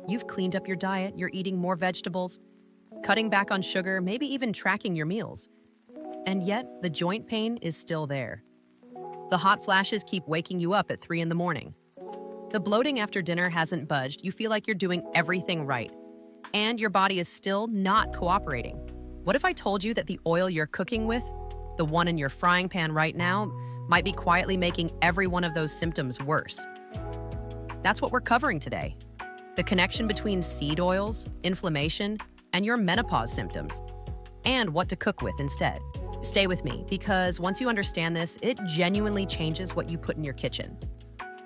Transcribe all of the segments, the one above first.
You've cleaned up your diet, you're eating more vegetables, cutting back on sugar, maybe even tracking your meals. And yet, the joint pain is still there. The hot flashes keep waking you up at 3 in the morning. The bloating after dinner hasn't budged. You feel like you're doing everything right, and your body is still not cooperating. What if I told you that the oil you're cooking with, the one in your frying pan right now, might be quietly making every one of those symptoms worse? That's what we're covering today. The connection between seed oils, inflammation, and your menopause symptoms, and what to cook with instead. Stay with me, because once you understand this, it genuinely changes what you put in your kitchen.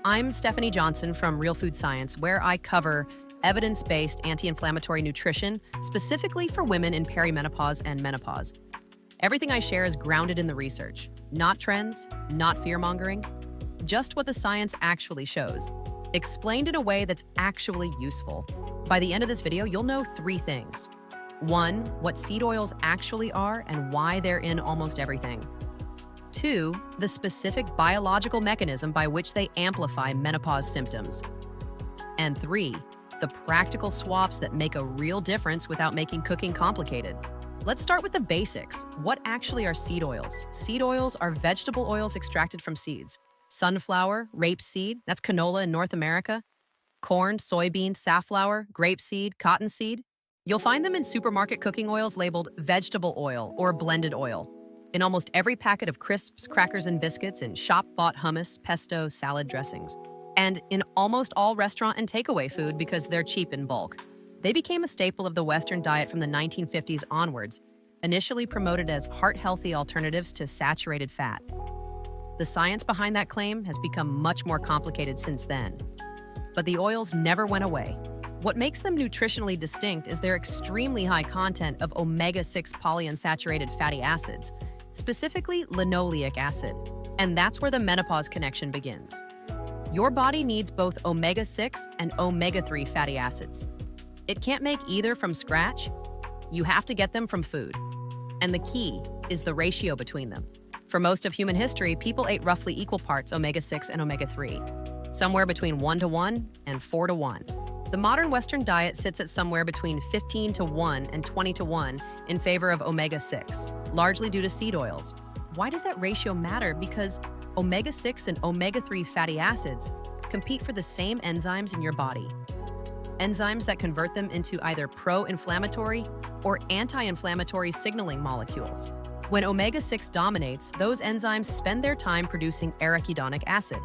I'm Stephanie Johnson from Real Food Science, where I cover evidence-based anti-inflammatory nutrition, specifically for women in perimenopause and menopause. Everything I share is grounded in the research, not trends, not fear-mongering, just what the science actually shows, explained in a way that's actually useful. By the end of this video, you'll know 3 things. 1, what seed oils actually are and why they're in almost everything. 2, the specific biological mechanism by which they amplify menopause symptoms. And 3, the practical swaps that make a real difference without making cooking complicated. Let's start with the basics. What actually are seed oils? Seed oils are vegetable oils extracted from seeds. Sunflower, rapeseed, that's canola in North America. Corn, soybean, safflower, grapeseed, cottonseed. You'll find them in supermarket cooking oils labeled vegetable oil or blended oil, in almost every packet of crisps, crackers, and biscuits, in shop-bought hummus, pesto, salad dressings, and in almost all restaurant and takeaway food because they're cheap in bulk. They became a staple of the Western diet from the 1950s onwards, initially promoted as heart-healthy alternatives to saturated fat. The science behind that claim has become much more complicated since then. But the oils never went away. What makes them nutritionally distinct is their extremely high content of omega-6 polyunsaturated fatty acids, specifically linoleic acid. And that's where the menopause connection begins. Your body needs both omega-6 and omega-3 fatty acids. It can't make either from scratch. You have to get them from food. And the key is the ratio between them. For most of human history, people ate roughly equal parts omega-6 and omega-3, somewhere between 1:1 and 4:1. The modern Western diet sits at somewhere between 15:1 and 20:1 in favor of omega-6, largely due to seed oils. Why does that ratio matter? Because omega-6 and omega-3 fatty acids compete for the same enzymes in your body. Enzymes that convert them into either pro-inflammatory or anti-inflammatory signaling molecules. When omega-6 dominates, those enzymes spend their time producing arachidonic acid,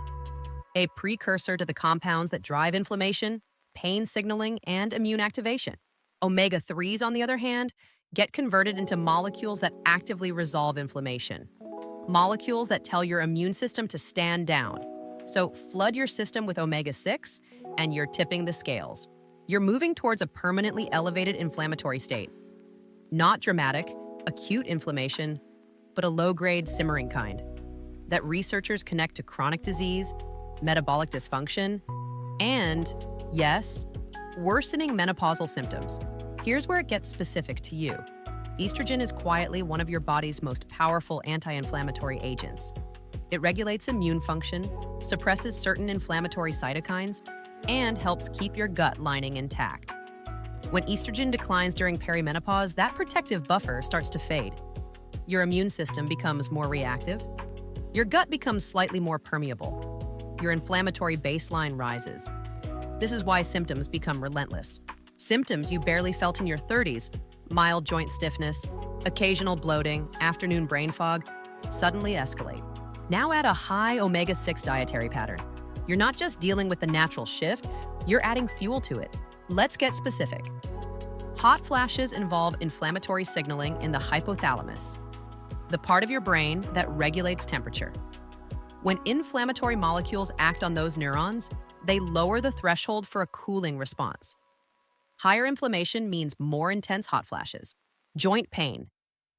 a precursor to the compounds that drive inflammation, pain signaling, and immune activation. Omega-3s, on the other hand, get converted into molecules that actively resolve inflammation. Molecules that tell your immune system to stand down. So flood your system with omega-6, and you're tipping the scales. You're moving towards a permanently elevated inflammatory state. Not dramatic, acute inflammation, but a low-grade simmering kind that researchers connect to chronic disease, metabolic dysfunction, and, yes, worsening menopausal symptoms. Here's where it gets specific to you. Estrogen is quietly one of your body's most powerful anti-inflammatory agents. It regulates immune function, suppresses certain inflammatory cytokines, and helps keep your gut lining intact. When estrogen declines during perimenopause, that protective buffer starts to fade. Your immune system becomes more reactive. Your gut becomes slightly more permeable. Your inflammatory baseline rises. This is why symptoms become relentless. Symptoms you barely felt in your 30s, mild joint stiffness, occasional bloating, afternoon brain fog, suddenly escalate. Now add a high omega-6 dietary pattern. You're not just dealing with the natural shift, you're adding fuel to it. Let's get specific. Hot flashes involve inflammatory signaling in the hypothalamus, the part of your brain that regulates temperature. When inflammatory molecules act on those neurons, they lower the threshold for a cooling response. Higher inflammation means more intense hot flashes. Joint pain.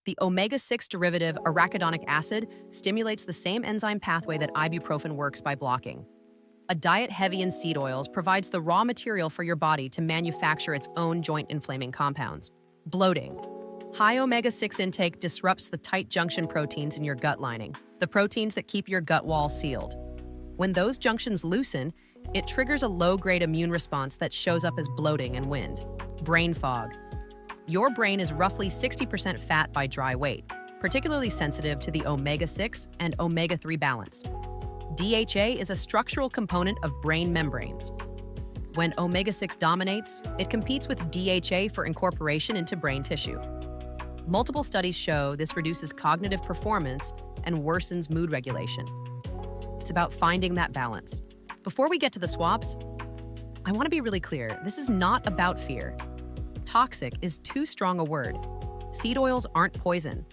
The omega-6 derivative arachidonic acid stimulates the same enzyme pathway that ibuprofen works by blocking. A diet heavy in seed oils provides the raw material for your body to manufacture its own joint-inflaming compounds. Bloating. High omega-6 intake disrupts the tight junction proteins in your gut lining, the proteins that keep your gut wall sealed. When those junctions loosen, It triggers a low-grade immune response that shows up as bloating and wind. Brain fog. Your brain is roughly 60% fat by dry weight, particularly sensitive to the omega-6 and omega-3 balance. DHA is a structural component of brain membranes. When omega-6 dominates, it competes with DHA for incorporation into brain tissue. Multiple studies show this reduces cognitive performance and worsens mood regulation. It's about finding that balance. Before we get to the swaps, I want to be really clear. This is not about fear. Toxic is too strong a word. Seed oils aren't poison.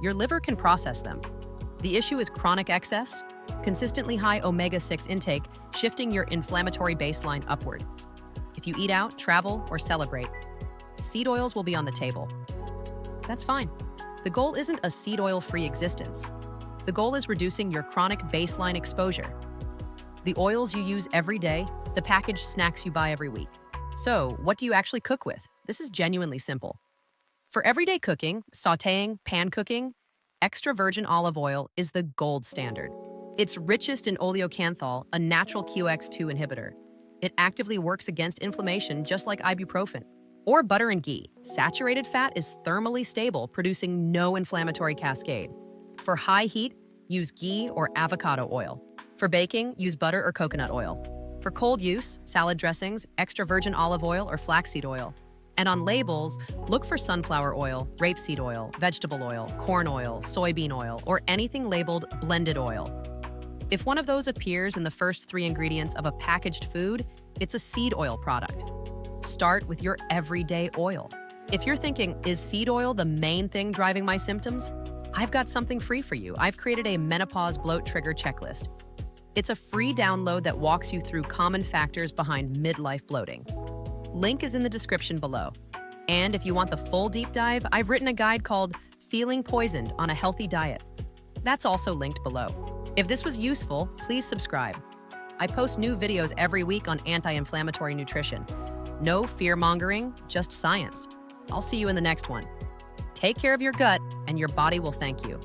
Your liver can process them. The issue is chronic excess, consistently high omega-6 intake, shifting your inflammatory baseline upward. If you eat out, travel, or celebrate, seed oils will be on the table. That's fine. The goal isn't a seed oil-free existence. The goal is reducing your chronic baseline exposure. The oils you use every day, the packaged snacks you buy every week. So, what do you actually cook with? This is genuinely simple. For everyday cooking, sautéing, pan cooking, extra virgin olive oil is the gold standard. It's richest in oleocanthal, a natural QX2 inhibitor. It actively works against inflammation just like ibuprofen. Or butter and ghee. Saturated fat is thermally stable, producing no inflammatory cascade. For high heat, use ghee or avocado oil. For baking, use butter or coconut oil. For cold use, salad dressings, extra virgin olive oil or flaxseed oil. And on labels, look for sunflower oil, rapeseed oil, vegetable oil, corn oil, soybean oil, or anything labeled blended oil. If one of those appears in the first 3 ingredients of a packaged food, it's a seed oil product. Start with your everyday oil. If you're thinking, is seed oil the main thing driving my symptoms? I've got something free for you. I've created a menopause bloat trigger checklist. It's a free download that walks you through common factors behind midlife bloating. Link is in the description below. And if you want the full deep dive, I've written a guide called Feeling Poisoned on a Healthy Diet. That's also linked below. If this was useful, please subscribe. I post new videos every week on anti-inflammatory nutrition. No fear-mongering, just science. I'll see you in the next one. Take care of your gut, and your body will thank you.